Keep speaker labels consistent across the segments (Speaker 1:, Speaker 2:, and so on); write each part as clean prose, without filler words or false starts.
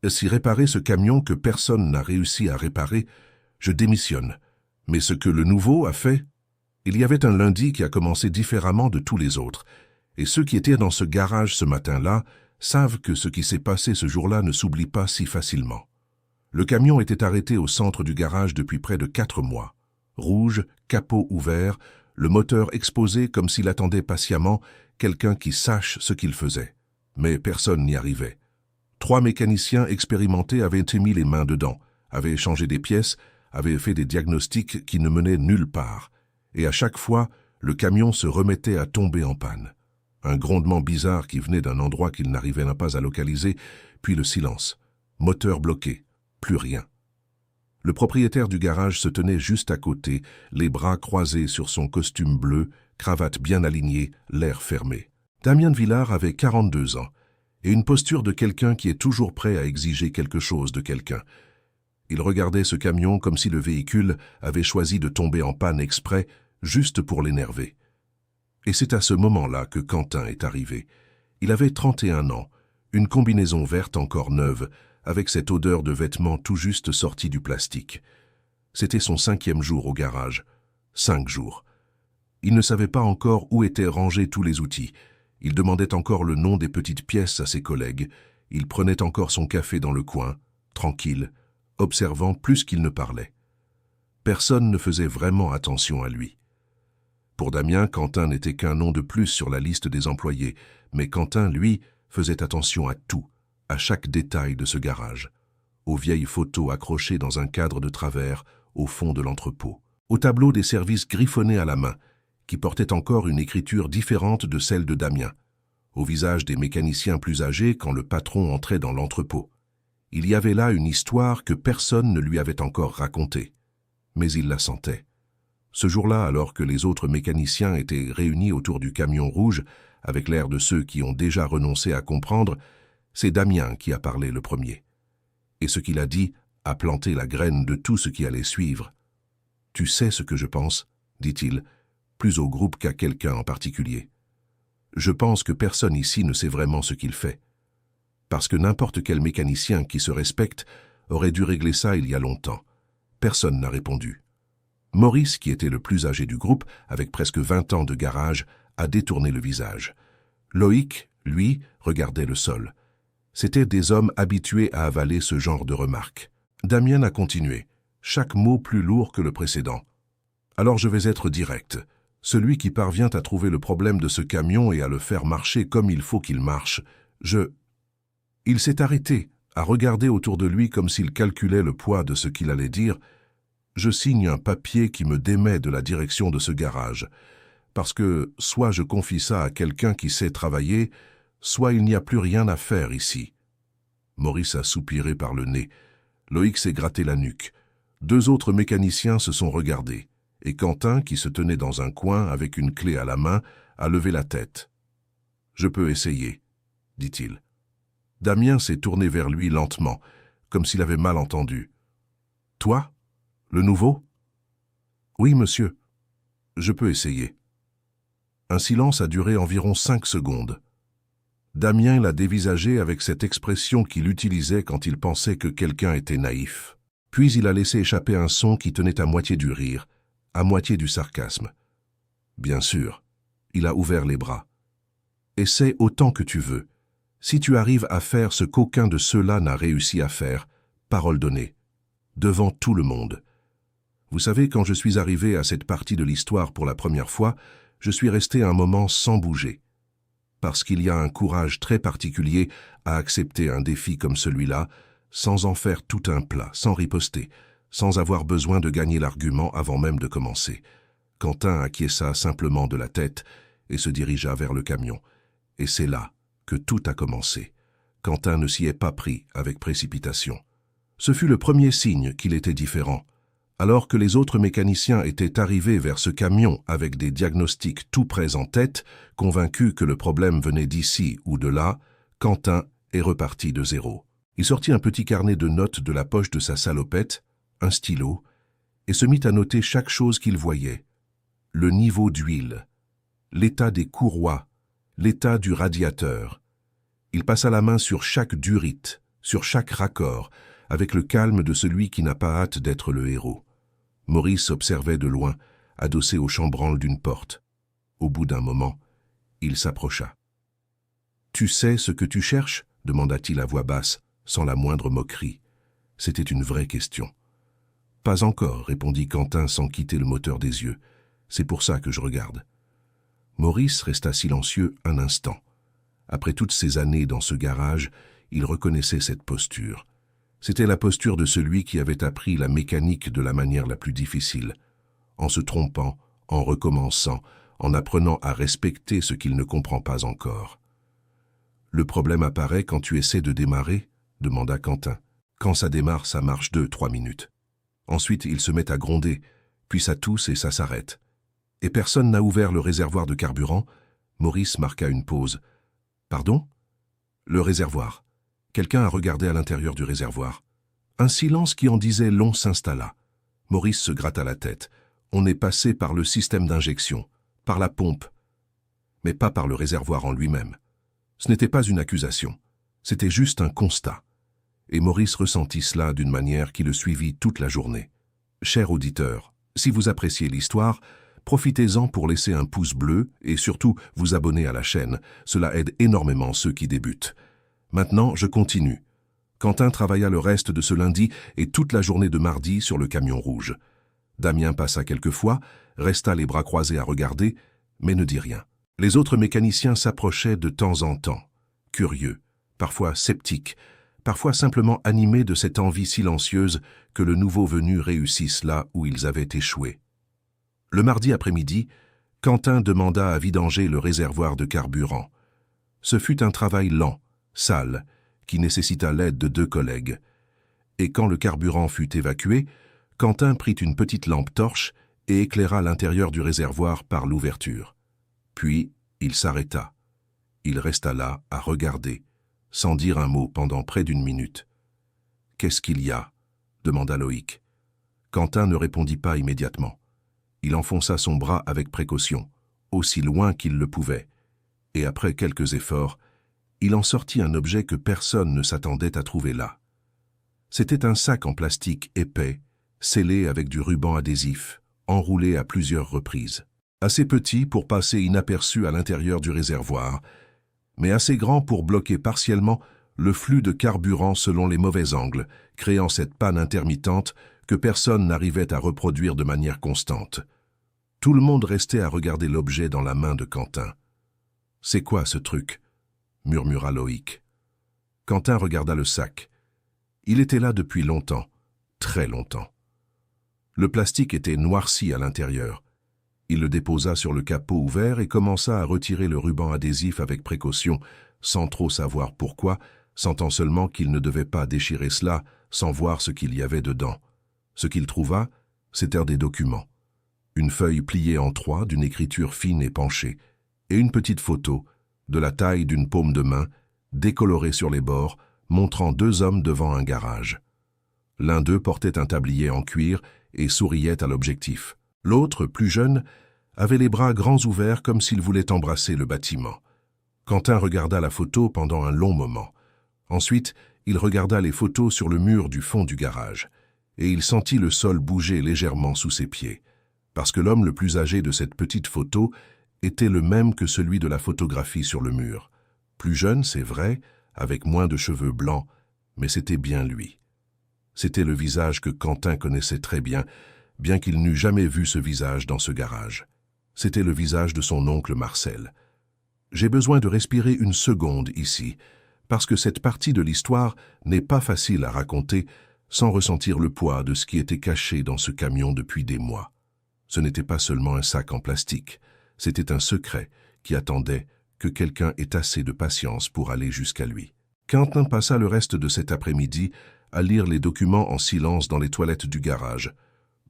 Speaker 1: Si réparer ce camion que personne n'a réussi à réparer, je démissionne. Mais ce que le nouveau a fait, il y avait un lundi qui a commencé différemment de tous les autres. Et ceux qui étaient dans ce garage ce matin-là savent que ce qui s'est passé ce jour-là ne s'oublie pas si facilement. Le camion était arrêté au centre du garage depuis près de 4 mois. Rouge, capot ouvert, le moteur exposé comme s'il attendait patiemment quelqu'un qui sache ce qu'il faisait. Mais personne n'y arrivait. 3 mécaniciens expérimentés avaient mis les mains dedans, avaient échangé des pièces, avaient fait des diagnostics qui ne menaient nulle part. Et à chaque fois, le camion se remettait à tomber en panne. Un grondement bizarre qui venait d'un endroit qu'il n'arrivait pas à localiser, puis le silence. Moteur bloqué. Plus rien. Le propriétaire du garage se tenait juste à côté, les bras croisés sur son costume bleu, cravate bien alignée, l'air fermé. Damien de Villars avait 42 ans, et une posture de quelqu'un qui est toujours prêt à exiger quelque chose de quelqu'un. Il regardait ce camion comme si le véhicule avait choisi de tomber en panne exprès, juste pour l'énerver. Et c'est à ce moment-là que Quentin est arrivé. Il avait 31 ans, une combinaison verte encore neuve, avec cette odeur de vêtements tout juste sortis du plastique. C'était son 5e jour au garage. 5 jours. Il ne savait pas encore où étaient rangés tous les outils. Il demandait encore le nom des petites pièces à ses collègues. Il prenait encore son café dans le coin, tranquille, observant plus qu'il ne parlait. Personne ne faisait vraiment attention à lui. Pour Damien, Quentin n'était qu'un nom de plus sur la liste des employés, mais Quentin, lui, faisait attention à tout, à chaque détail de ce garage, aux vieilles photos accrochées dans un cadre de travers au fond de l'entrepôt, au tableau des services griffonné à la main, qui portait encore une écriture différente de celle de Damien, au visage des mécaniciens plus âgés quand le patron entrait dans l'entrepôt. Il y avait là une histoire que personne ne lui avait encore racontée, mais il la sentait. Ce jour-là, alors que les autres mécaniciens étaient réunis autour du camion rouge, avec l'air de ceux qui ont déjà renoncé à comprendre, c'est Damien qui a parlé le premier. Et ce qu'il a dit a planté la graine de tout ce qui allait suivre. « Tu sais ce que je pense ?» dit-il, plus au groupe qu'à quelqu'un en particulier. « Je pense que personne ici ne sait vraiment ce qu'il fait. Parce que n'importe quel mécanicien qui se respecte aurait dû régler ça il y a longtemps. Personne n'a répondu. Maurice, qui était le plus âgé du groupe, avec presque 20 ans de garage, a détourné le visage. Loïc, lui, regardait le sol. C'étaient des hommes habitués à avaler ce genre de remarques. Damien a continué, chaque mot plus lourd que le précédent. « Alors je vais être direct. Celui qui parvient à trouver le problème de ce camion et à le faire marcher comme il faut qu'il marche, Il s'est arrêté, à regarder autour de lui comme s'il calculait le poids de ce qu'il allait dire. Je signe un papier qui me démet de la direction de ce garage, parce que soit je confie ça à quelqu'un qui sait travailler, soit il n'y a plus rien à faire ici. » Maurice a soupiré par le nez. Loïc s'est gratté la nuque. 2 autres mécaniciens se sont regardés, et Quentin, qui se tenait dans un coin avec une clé à la main, a levé la tête. « Je peux essayer, » dit-il. Damien s'est tourné vers lui lentement, comme s'il avait mal entendu. « Toi ? Le nouveau ? » ?»« Oui, monsieur. Je peux essayer. » Un silence a duré environ 5 secondes. Damien l'a dévisagé avec cette expression qu'il utilisait quand il pensait que quelqu'un était naïf. Puis il a laissé échapper un son qui tenait à moitié du rire, à moitié du sarcasme. Bien sûr, il a ouvert les bras. « Essaie autant que tu veux. Si tu arrives à faire ce qu'aucun de ceux-là n'a réussi à faire, parole donnée, devant tout le monde. Vous savez, quand je suis arrivé à cette partie de l'histoire pour la première fois, je suis resté un moment sans bouger. Parce qu'il y a un courage très particulier à accepter un défi comme celui-là, sans en faire tout un plat, sans riposter, sans avoir besoin de gagner l'argument avant même de commencer. » Quentin acquiesça simplement de la tête et se dirigea vers le camion. Et c'est là que tout a commencé. Quentin ne s'y est pas pris avec précipitation. Ce fut le premier signe qu'il était différent. Alors que les autres mécaniciens étaient arrivés vers ce camion avec des diagnostics tout prêts en tête, convaincus que le problème venait d'ici ou de là, Quentin est reparti de zéro. Il sortit un petit carnet de notes de la poche de sa salopette, un stylo, et se mit à noter chaque chose qu'il voyait. Le niveau d'huile, l'état des courroies, l'état du radiateur. Il passa la main sur chaque durite, sur chaque raccord, avec le calme de celui qui n'a pas hâte d'être le héros. Maurice observait de loin, adossé au chambranle d'une porte. Au bout d'un moment, il s'approcha. « Tu sais ce que tu cherches ?» demanda-t-il à voix basse, sans la moindre moquerie. C'était une vraie question. « Pas encore, » répondit Quentin sans quitter le moteur des yeux. « C'est pour ça que je regarde. » Maurice resta silencieux un instant. Après toutes ces années dans ce garage, il reconnaissait cette posture. C'était la posture de celui qui avait appris la mécanique de la manière la plus difficile, en se trompant, en recommençant, en apprenant à respecter ce qu'il ne comprend pas encore. « Le problème apparaît quand tu essaies de démarrer ?» demanda Quentin. « Quand ça démarre, ça marche 2-3 minutes. Ensuite, il se met à gronder, puis ça tousse et ça s'arrête. Et personne n'a ouvert le réservoir de carburant ?» Maurice marqua une pause. « Pardon ?»« Le réservoir. Quelqu'un a regardé à l'intérieur du réservoir. » Un silence qui en disait long s'installa. Maurice se gratta la tête. On est passé par le système d'injection, par la pompe, mais pas par le réservoir en lui-même. Ce n'était pas une accusation, c'était juste un constat. Et Maurice ressentit cela d'une manière qui le suivit toute la journée. Cher auditeur, si vous appréciez l'histoire, profitez-en pour laisser un pouce bleu et surtout vous abonner à la chaîne. Cela aide énormément ceux qui débutent. Maintenant, je continue. Quentin travailla le reste de ce lundi et toute la journée de mardi sur le camion rouge. Damien passa quelques fois, resta les bras croisés à regarder, mais ne dit rien. Les autres mécaniciens s'approchaient de temps en temps, curieux, parfois sceptiques, parfois simplement animés de cette envie silencieuse que le nouveau venu réussisse là où ils avaient échoué. Le mardi après-midi, Quentin demanda à vidanger le réservoir de carburant. Ce fut un travail lent, sale, qui nécessita l'aide de 2 collègues. Et quand le carburant fut évacué, Quentin prit une petite lampe torche et éclaira l'intérieur du réservoir par l'ouverture. Puis, il s'arrêta. Il resta là, à regarder, sans dire un mot pendant près d'1 minute. « Qu'est-ce qu'il y a ?» demanda Loïc. Quentin ne répondit pas immédiatement. Il enfonça son bras avec précaution, aussi loin qu'il le pouvait, et après quelques efforts, il en sortit un objet que personne ne s'attendait à trouver là. C'était un sac en plastique épais, scellé avec du ruban adhésif, enroulé à plusieurs reprises. Assez petit pour passer inaperçu à l'intérieur du réservoir, mais assez grand pour bloquer partiellement le flux de carburant selon les mauvais angles, créant cette panne intermittente que personne n'arrivait à reproduire de manière constante. Tout le monde restait à regarder l'objet dans la main de Quentin. « C'est quoi ce truc ?» murmura Loïc. Quentin regarda le sac. Il était là depuis longtemps, très longtemps. Le plastique était noirci à l'intérieur. Il le déposa sur le capot ouvert et commença à retirer le ruban adhésif avec précaution, sans trop savoir pourquoi, sentant seulement qu'il ne devait pas déchirer cela sans voir ce qu'il y avait dedans. Ce qu'il trouva, c'étaient des documents. Une feuille pliée en 3 d'une écriture fine et penchée, et une petite photo, de la taille d'une paume de main, décolorée sur les bords, montrant 2 hommes devant un garage. L'un d'eux portait un tablier en cuir et souriait à l'objectif. L'autre, plus jeune, avait les bras grands ouverts comme s'il voulait embrasser le bâtiment. Quentin regarda la photo pendant un long moment. Ensuite, il regarda les photos sur le mur du fond du garage, et il sentit le sol bouger légèrement sous ses pieds, parce que l'homme le plus âgé de cette petite photo était le même que celui de la photographie sur le mur. Plus jeune, c'est vrai, avec moins de cheveux blancs, mais c'était bien lui. C'était le visage que Quentin connaissait très bien qu'il n'eût jamais vu ce visage dans ce garage. C'était le visage de son oncle Marcel. J'ai besoin de respirer une seconde ici, parce que cette partie de l'histoire n'est pas facile à raconter sans ressentir le poids de ce qui était caché dans ce camion depuis des mois. Ce n'était pas seulement un sac en plastique, c'était un secret qui attendait que quelqu'un ait assez de patience pour aller jusqu'à lui. Quentin passa le reste de cet après-midi à lire les documents en silence dans les toilettes du garage.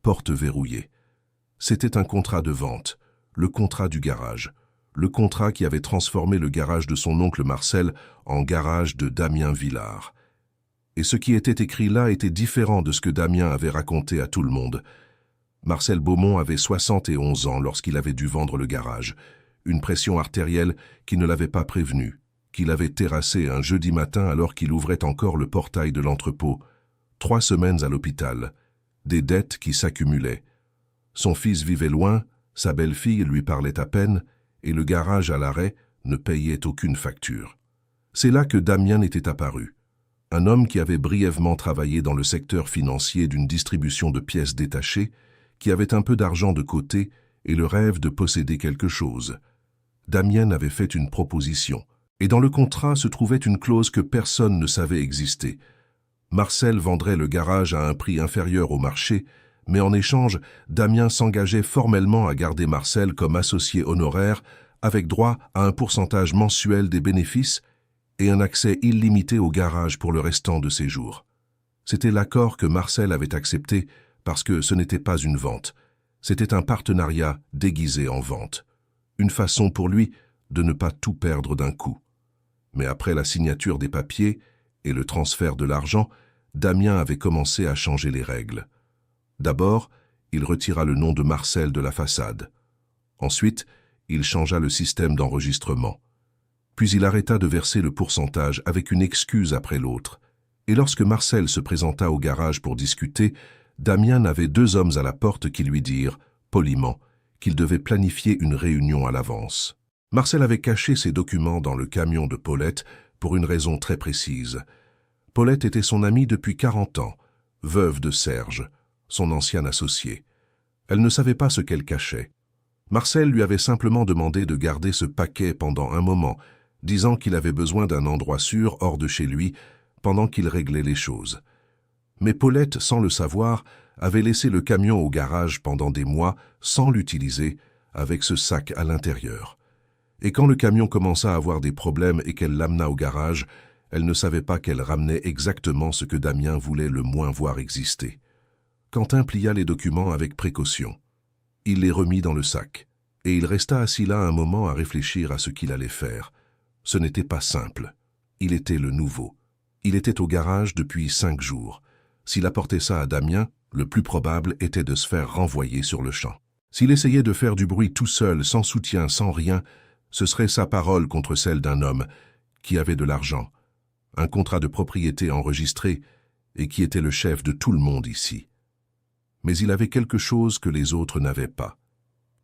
Speaker 1: Porte verrouillée. C'était un contrat de vente, le contrat du garage, le contrat qui avait transformé le garage de son oncle Marcel en garage de Damien Villard. Et ce qui était écrit là était différent de ce que Damien avait raconté à tout le monde. Marcel Beaumont avait 71 ans lorsqu'il avait dû vendre le garage, une pression artérielle qui ne l'avait pas prévenu, qu'il avait terrassé un jeudi matin alors qu'il ouvrait encore le portail de l'entrepôt. 3 semaines à l'hôpital, des dettes qui s'accumulaient. Son fils vivait loin, sa belle-fille lui parlait à peine, et le garage à l'arrêt ne payait aucune facture. C'est là que Damien était apparu. Un homme qui avait brièvement travaillé dans le secteur financier d'une distribution de pièces détachées, qui avait un peu d'argent de côté et le rêve de posséder quelque chose. Damien avait fait une proposition, et dans le contrat se trouvait une clause que personne ne savait exister. Marcel vendrait le garage à un prix inférieur au marché, mais en échange, Damien s'engageait formellement à garder Marcel comme associé honoraire, avec droit à un pourcentage mensuel des bénéfices et un accès illimité au garage pour le restant de ses jours. C'était l'accord que Marcel avait accepté parce que ce n'était pas une vente. C'était un partenariat déguisé en vente. Une façon pour lui de ne pas tout perdre d'un coup. Mais après la signature des papiers et le transfert de l'argent, Damien avait commencé à changer les règles. D'abord, il retira le nom de Marcel de la façade. Ensuite, il changea le système d'enregistrement. Puis il arrêta de verser le pourcentage avec une excuse après l'autre. Et lorsque Marcel se présenta au garage pour discuter, Damien avait 2 hommes à la porte qui lui dirent, poliment, qu'il devait planifier une réunion à l'avance. Marcel avait caché ses documents dans le camion de Paulette pour une raison très précise. Paulette était son amie depuis 40 ans, veuve de Serge, son ancien associé. Elle ne savait pas ce qu'elle cachait. Marcel lui avait simplement demandé de garder ce paquet pendant un moment, disant qu'il avait besoin d'un endroit sûr hors de chez lui pendant qu'il réglait les choses. Mais Paulette, sans le savoir, avait laissé le camion au garage pendant des mois sans l'utiliser, avec ce sac à l'intérieur. Et quand le camion commença à avoir des problèmes et qu'elle l'amena au garage, elle ne savait pas qu'elle ramenait exactement ce que Damien voulait le moins voir exister. Quentin plia les documents avec précaution. Il les remit dans le sac, et il resta assis là un moment à réfléchir à ce qu'il allait faire. Ce n'était pas simple. Il était le nouveau. Il était au garage depuis 5 jours. S'il apportait ça à Damien, le plus probable était de se faire renvoyer sur le champ. S'il essayait de faire du bruit tout seul, sans soutien, sans rien, ce serait sa parole contre celle d'un homme qui avait de l'argent, un contrat de propriété enregistré et qui était le chef de tout le monde ici. Mais il avait quelque chose que les autres n'avaient pas.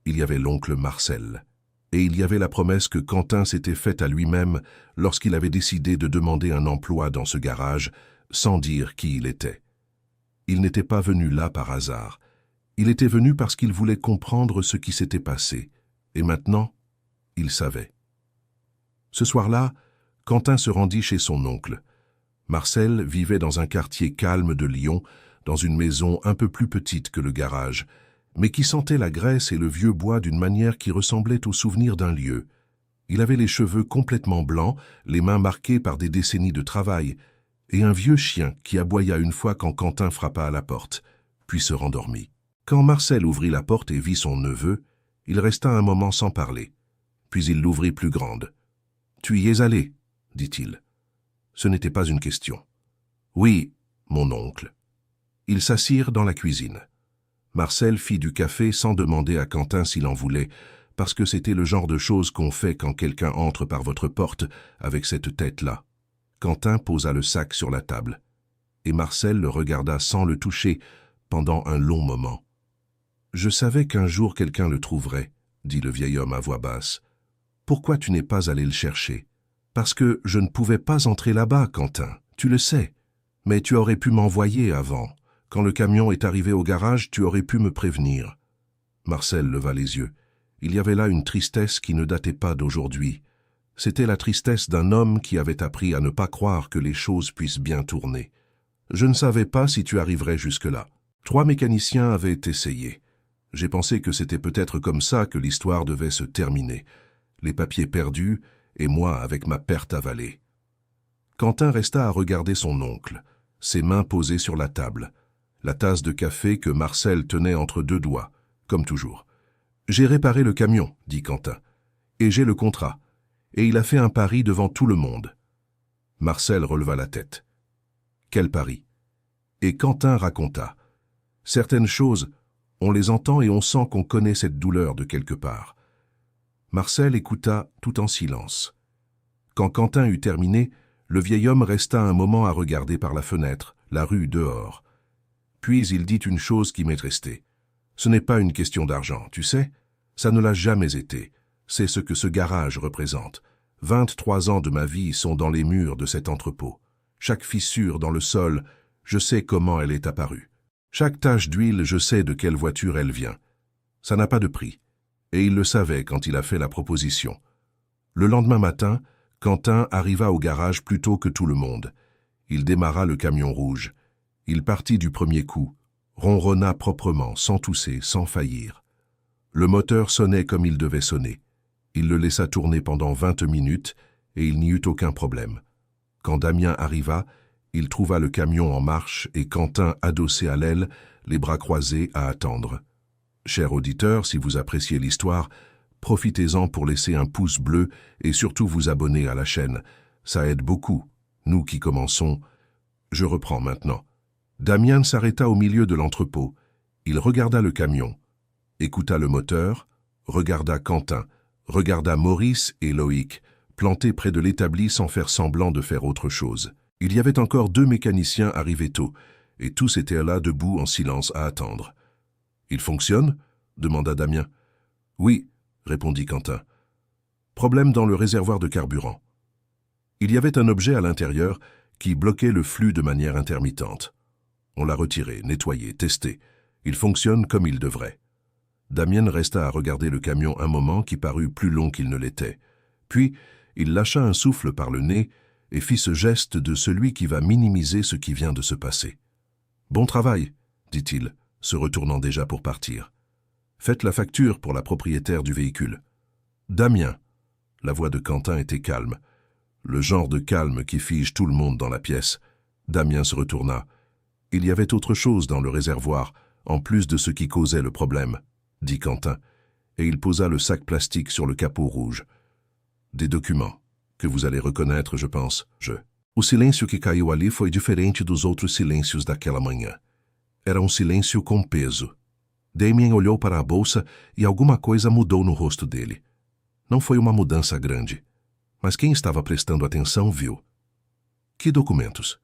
Speaker 1: Il y avait l'oncle Marcel. Et il y avait la promesse que Quentin s'était faite à lui-même lorsqu'il avait décidé de demander un emploi dans ce garage, sans dire qui il était. Il n'était pas venu là par hasard. Il était venu parce qu'il voulait comprendre ce qui s'était passé. Et maintenant, il savait. Ce soir-là, Quentin se rendit chez son oncle. Marcel vivait dans un quartier calme de Lyon, dans une maison un peu plus petite que le garage, mais qui sentait la graisse et le vieux bois d'une manière qui ressemblait au souvenir d'un lieu. Il avait les cheveux complètement blancs, les mains marquées par des décennies de travail, et un vieux chien qui aboya une fois quand Quentin frappa à la porte, puis se rendormit. Quand Marcel ouvrit la porte et vit son neveu, il resta un moment sans parler. Puis il l'ouvrit plus grande. « Tu y es allé ?» dit-il. Ce n'était pas une question. « Oui, mon oncle. » Ils s'assirent dans la cuisine. Marcel fit du café sans demander à Quentin s'il en voulait, parce que c'était le genre de choses qu'on fait quand quelqu'un entre par votre porte avec cette tête-là. Quentin posa le sac sur la table, et Marcel le regarda sans le toucher pendant un long moment. « Je savais qu'un jour quelqu'un le trouverait, » dit le vieil homme à voix basse. « Pourquoi tu n'es pas allé le chercher ?»« Parce que je ne pouvais pas entrer là-bas, Quentin, tu le sais. Mais tu aurais pu m'envoyer avant. Quand le camion est arrivé au garage, tu aurais pu me prévenir. » Marcel leva les yeux. Il y avait là une tristesse qui ne datait pas d'aujourd'hui. C'était la tristesse d'un homme qui avait appris à ne pas croire que les choses puissent bien tourner. « Je ne savais pas si tu arriverais jusque-là. 3 mécaniciens avaient essayé. J'ai pensé que c'était peut-être comme ça que l'histoire devait se terminer. Les papiers perdus et moi avec ma perte avalée. » Quentin resta à regarder son oncle, ses mains posées sur la table, la tasse de café que Marcel tenait entre 2 doigts, comme toujours. « J'ai réparé le camion, » dit Quentin, « et j'ai le contrat. » Et il a fait un pari devant tout le monde. Marcel releva la tête. « Quel pari ?» Et Quentin raconta. Certaines choses, on les entend et on sent qu'on connaît cette douleur de quelque part. Marcel écouta tout en silence. Quand Quentin eut terminé, le vieil homme resta un moment à regarder par la fenêtre, la rue dehors. Puis il dit une chose qui m'est restée. Ce n'est pas une question d'argent, tu sais? Ça ne l'a jamais été. C'est ce que ce garage représente. 23 ans de ma vie sont dans les murs de cet entrepôt. Chaque fissure dans le sol, je sais comment elle est apparue. Chaque tache d'huile, je sais de quelle voiture elle vient. Ça n'a pas de prix. Et il le savait quand il a fait la proposition. Le lendemain matin, Quentin arriva au garage plus tôt que tout le monde. Il démarra le camion rouge. Il partit du premier coup, ronronna proprement, sans tousser, sans faillir. Le moteur sonnait comme il devait sonner. Il le laissa tourner pendant 20 minutes et il n'y eut aucun problème. Quand Damien arriva, il trouva le camion en marche et Quentin adossé à l'aile, les bras croisés à attendre. Cher auditeur, si vous appréciez l'histoire, profitez-en pour laisser un pouce bleu et surtout vous abonner à la chaîne. Ça aide beaucoup. Nous qui commençons, je reprends maintenant. Damien s'arrêta au milieu de l'entrepôt. Il regarda le camion, écouta le moteur, regarda Quentin, regarda Maurice et Loïc, plantés près de l'établi sans faire semblant de faire autre chose. Il y avait encore 2 mécaniciens arrivés tôt, et tous étaient là debout en silence à attendre. « Il fonctionne ?» demanda Damien. « Oui », répondit Quentin. « Problème dans le réservoir de carburant. » Il y avait un objet à l'intérieur qui bloquait le flux de manière intermittente. On l'a retiré, nettoyé, testé. Il fonctionne comme il devrait. Damien resta à regarder le camion un moment qui parut plus long qu'il ne l'était. Puis, il lâcha un souffle par le nez et fit ce geste de celui qui va minimiser ce qui vient de se passer. « Bon travail », dit-il, se retournant déjà pour partir. « Faites la facture pour la propriétaire du véhicule. »« Damien !» La voix de Quentin était calme. Le genre de calme qui fige tout le monde dans la pièce. Damien se retourna. Il y avait autre chose dans le réservoir, en plus de ce qui causait le problème, dit Quentin, et il posa le sac plastique sur le capot rouge. Des documents, que vous allez reconnaître, je pense. O silêncio que caiu ali foi diferente dos outros silêncios daquela manhã. Era silêncio com peso. Damien olhou para a bolsa e alguma coisa mudou no rosto dele. Não foi uma mudança grande, mas quem estava prestando atenção viu. Que documentos?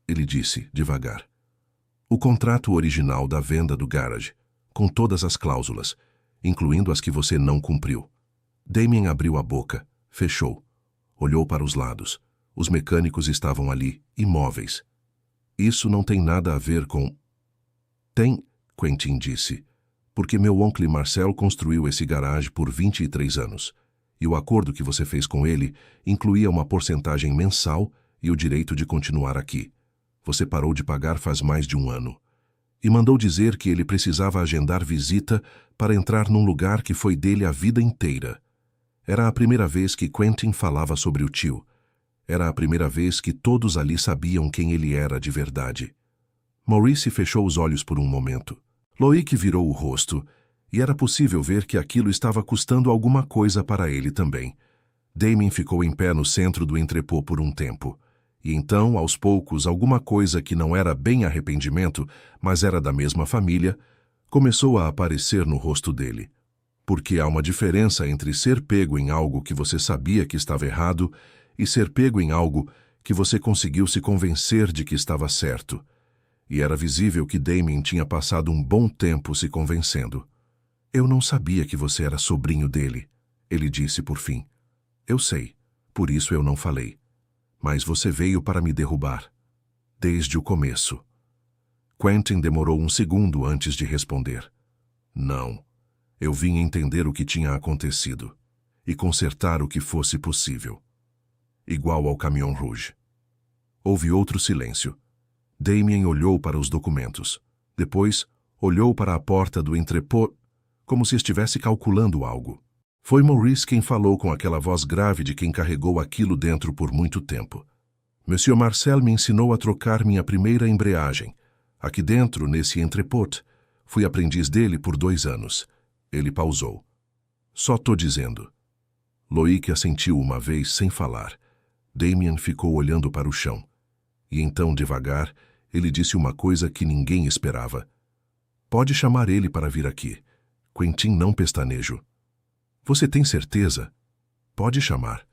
Speaker 1: Ele disse, devagar. O contrato original da venda do garage, com todas as cláusulas, incluindo as que você não cumpriu. Damien abriu a boca, fechou, olhou para os lados. Os mecânicos estavam ali, imóveis. Isso não tem nada a ver com... Tem, Quentin disse, porque meu oncle Marcel construiu esse garage por 23 anos, e o acordo que você fez com ele incluía uma porcentagem mensal e o direito de continuar aqui. Você parou de pagar faz mais de 1 ano. E mandou dizer que ele precisava agendar visita para entrar num lugar que foi dele a vida inteira. Era a primeira vez que Quentin falava sobre o tio. Era a primeira vez que todos ali sabiam quem ele era de verdade. Maurice fechou os olhos por um momento. Loïc virou o rosto, e era possível ver que aquilo estava custando alguma coisa para ele também. Damien ficou em pé no centro do entrepôt por um tempo. E então, aos poucos, alguma coisa que não era bem arrependimento, mas era da mesma família, começou a aparecer no rosto dele. Porque há uma diferença entre ser pego em algo que você sabia que estava errado e ser pego em algo que você conseguiu se convencer de que estava certo. E era visível que Damien tinha passado um bom tempo se convencendo. Eu não sabia que você era sobrinho dele, ele disse por fim. Eu sei, por isso eu não falei. Mas você veio para me derrubar. Desde o começo. Quentin demorou um segundo antes de responder. Não. Eu vim entender o que tinha acontecido e consertar o que fosse possível. Igual ao Camion Rouge. Houve outro silêncio. Damien olhou para os documentos. Depois, olhou para a porta do entrepôt, como se estivesse calculando algo. Foi Maurice quem falou com aquela voz grave de quem carregou aquilo dentro por muito tempo. Monsieur Marcel me ensinou a trocar minha primeira embreagem. Aqui dentro, nesse entrepôt. Fui aprendiz dele por 2 anos. Ele pausou. Só tô dizendo. Loïc assentiu uma vez sem falar. Damien ficou olhando para o chão. E então, devagar, ele disse uma coisa que ninguém esperava. Pode chamar ele para vir aqui. Quentin não pestanejo. Você tem certeza? Pode chamar.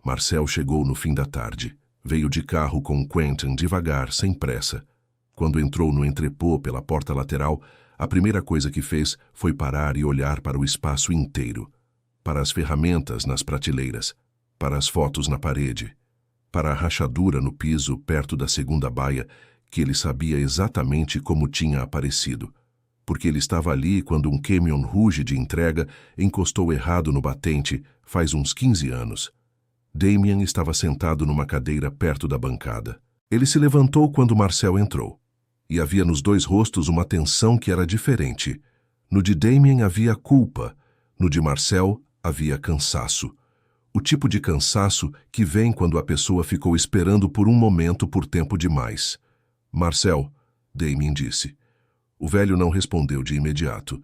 Speaker 1: Marcel chegou no fim da tarde. Veio de carro com Quentin devagar, sem pressa. Quando entrou no entrepôt pela porta lateral, a primeira coisa que fez foi parar e olhar para o espaço inteiro. Para as ferramentas nas prateleiras, para as fotos na parede, para a rachadura no piso perto da segunda baia, que ele sabia exatamente como tinha aparecido, porque ele estava ali quando um Camion Rouge de entrega encostou errado no batente faz uns 15 anos. Damien estava sentado numa cadeira perto da bancada. Ele se levantou quando Marcel entrou, e havia nos dois rostos uma tensão que era diferente. No de Damien havia culpa, no de Marcel havia cansaço. O tipo de cansaço que vem quando a pessoa ficou esperando por um momento por tempo demais. Marcel, Damien disse. O velho não respondeu de imediato.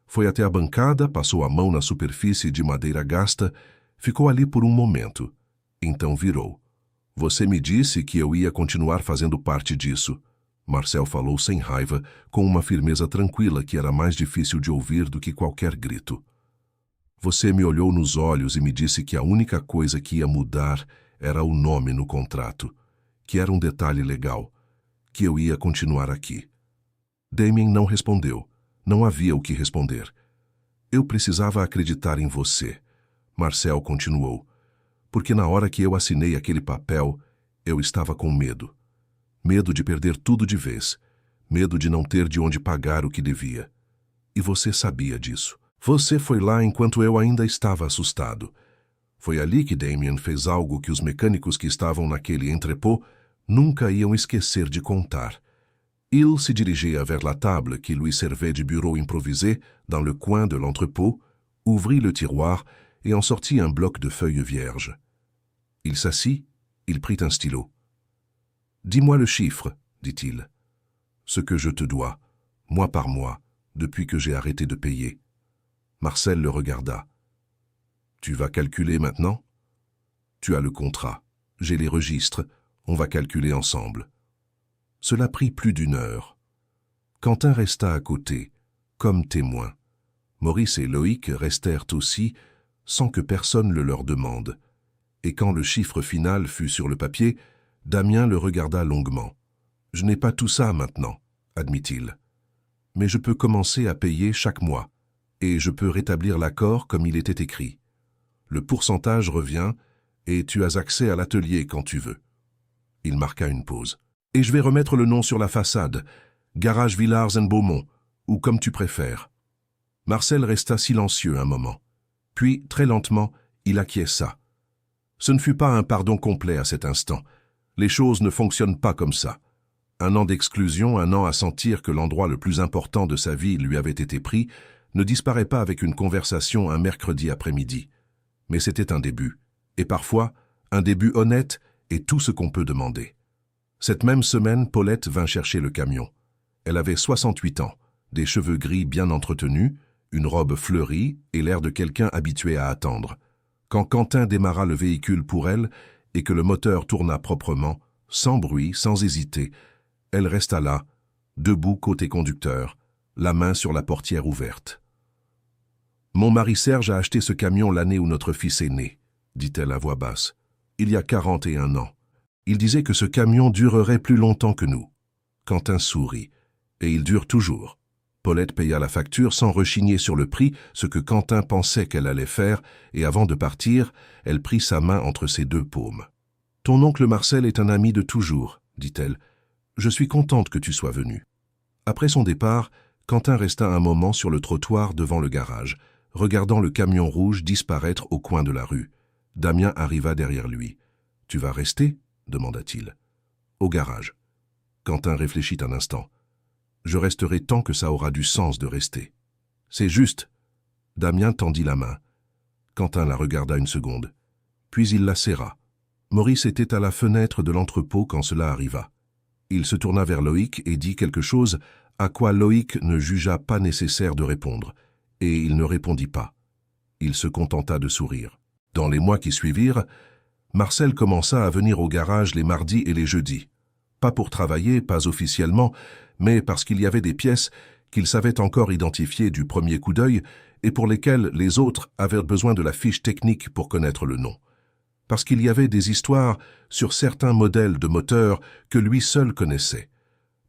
Speaker 1: Foi até a bancada, passou a mão na superfície de madeira gasta, ficou ali por um momento. Então virou. Você me disse que eu ia continuar fazendo parte disso. Marcel falou sem raiva, com uma firmeza tranquila que era mais difícil de ouvir do que qualquer grito. Você me olhou nos olhos e me disse que a única coisa que ia mudar era o nome no contrato, que era um detalhe legal, que eu ia continuar aqui. Damien não respondeu. Não havia o que responder. Eu precisava acreditar em você. Marcel continuou. Porque na hora que eu assinei aquele papel, eu estava com medo. Medo de perder tudo de vez. Medo de não ter de onde pagar o que devia. E você sabia disso. Você foi lá enquanto eu ainda estava assustado. Foi ali que Damien fez algo que os mecânicos que estavam naquele entrepôt nunca iam esquecer de contar. Il se dirigeait vers la table qui lui servait de bureau improvisé dans le coin de l'entrepôt, ouvrit le tiroir et en sortit un bloc de feuilles vierges. Il s'assit, il prit un stylo. « Dis-moi le chiffre, dit-il. Ce que je te dois, mois par mois, depuis que j'ai arrêté de payer. » Marcel le regarda. « Tu vas calculer maintenant ? Tu as le contrat, j'ai les registres, on va calculer ensemble. » Cela prit plus d'une heure. Quentin resta à côté, comme témoin. Maurice et Loïc restèrent aussi, sans que personne le leur demande. Et quand le chiffre final fut sur le papier, Damien le regarda longuement. « Je n'ai pas tout ça maintenant, admit-il. Mais je peux commencer à payer chaque mois, et je peux rétablir l'accord comme il était écrit. Le pourcentage revient, et tu as accès à l'atelier quand tu veux. » Il marqua une pause. « Et je vais remettre le nom sur la façade, Garage Villars & Beaumont, ou comme tu préfères. » Marcel resta silencieux un moment. Puis, très lentement, il acquiesça. Ce ne fut pas un pardon complet à cet instant. Les choses ne fonctionnent pas comme ça. Un an d'exclusion, un an à sentir que l'endroit le plus important de sa vie lui avait été pris, ne disparaît pas avec une conversation un mercredi après-midi. Mais c'était un début. Et parfois, un début honnête est tout ce qu'on peut demander. Cette même semaine, Paulette vint chercher le camion. Elle avait 68 ans, des cheveux gris bien entretenus, une robe fleurie et l'air de quelqu'un habitué à attendre. Quand Quentin démarra le véhicule pour elle et que le moteur tourna proprement, sans bruit, sans hésiter, elle resta là, debout côté conducteur, la main sur la portière ouverte. « Mon mari Serge a acheté ce camion l'année où notre fils est né, » dit-elle à voix basse. « Il y a 41 ans. Il disait que ce camion durerait plus longtemps que nous. » Quentin sourit. « Et il dure toujours. » Paulette paya la facture sans rechigner sur le prix, ce que Quentin pensait qu'elle allait faire, et avant de partir, elle prit sa main entre ses deux paumes. « Ton oncle Marcel est un ami de toujours, » dit-elle. « Je suis contente que tu sois venu. » Après son départ, Quentin resta un moment sur le trottoir devant le garage, regardant le camion rouge disparaître au coin de la rue. Damien arriva derrière lui. « Tu vas rester ?» demanda-t-il. « Au garage. » Quentin réfléchit un instant. « Je resterai tant que ça aura du sens de rester. »« C'est juste. » Damien tendit la main. Quentin la regarda une seconde. Puis il la serra. Maurice était à la fenêtre de l'entrepôt quand cela arriva. Il se tourna vers Loïc et dit quelque chose à quoi Loïc ne jugea pas nécessaire de répondre, et il ne répondit pas. Il se contenta de sourire. Dans les mois qui suivirent, Marcel commença à venir au garage les mardis et les jeudis. Pas pour travailler, pas officiellement, mais parce qu'il y avait des pièces qu'il savait encore identifier du premier coup d'œil et pour lesquelles les autres avaient besoin de la fiche technique pour connaître le nom. parce qu'il y avait des histoires sur certains modèles de moteurs que lui seul connaissait,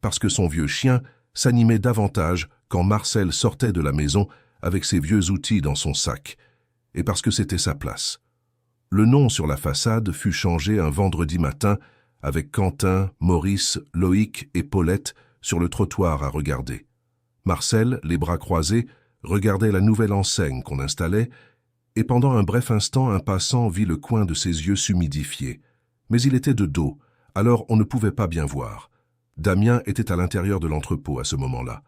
Speaker 1: parce que son vieux chien s'animait davantage quand Marcel sortait de la maison avec ses vieux outils dans son sac, et parce que c'était sa place. Le nom sur la façade fut changé un vendredi matin avec Quentin, Maurice, Loïc et Paulette sur le trottoir à regarder. Marcel, les bras croisés, regardait la nouvelle enseigne qu'on installait, et pendant un bref instant, un passant vit le coin de ses yeux s'humidifier. Mais il était de dos, alors on ne pouvait pas bien voir. Damien était à l'intérieur de l'entrepôt à ce moment-là,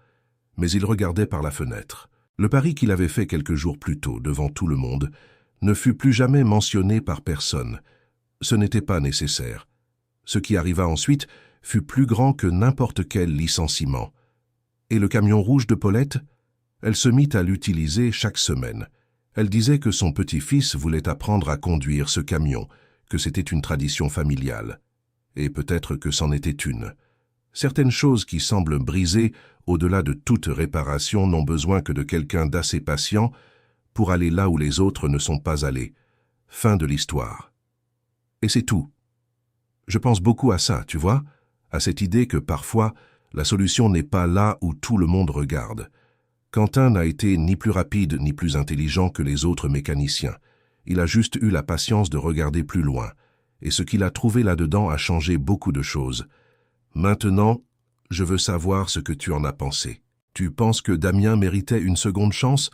Speaker 1: mais il regardait par la fenêtre. Le pari qu'il avait fait quelques jours plus tôt, devant tout le monde, ne fut plus jamais mentionné par personne. Ce n'était pas nécessaire. Ce qui arriva ensuite fut plus grand que n'importe quel licenciement. Et le camion rouge de Paulette? Elle se mit à l'utiliser chaque semaine. Elle disait que son petit-fils voulait apprendre à conduire ce camion, que c'était une tradition familiale. Et peut-être que c'en était une. Certaines choses qui semblent brisées au-delà de toute réparation n'ont besoin que de quelqu'un d'assez patient pour aller là où les autres ne sont pas allés. Fin de l'histoire. Et c'est tout. Je pense beaucoup à ça, tu vois, à cette idée que parfois, la solution n'est pas là où tout le monde regarde. Quentin n'a été ni plus rapide ni plus intelligent que les autres mécaniciens. Il a juste eu la patience de regarder plus loin, et ce qu'il a trouvé là-dedans a changé beaucoup de choses. Maintenant, je veux savoir ce que tu en as pensé. Tu penses que Damien méritait une seconde chance?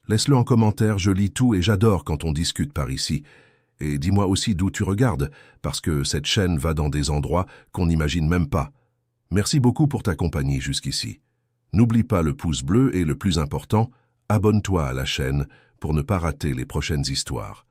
Speaker 1: Laisse-le en commentaire, je lis tout et j'adore quand on discute par ici. Et dis-moi aussi d'où tu regardes, parce que cette chaîne va dans des endroits qu'on n'imagine même pas. Merci beaucoup pour ta compagnie jusqu'ici. N'oublie pas le pouce bleu et le plus important, abonne-toi à la chaîne pour ne pas rater les prochaines histoires.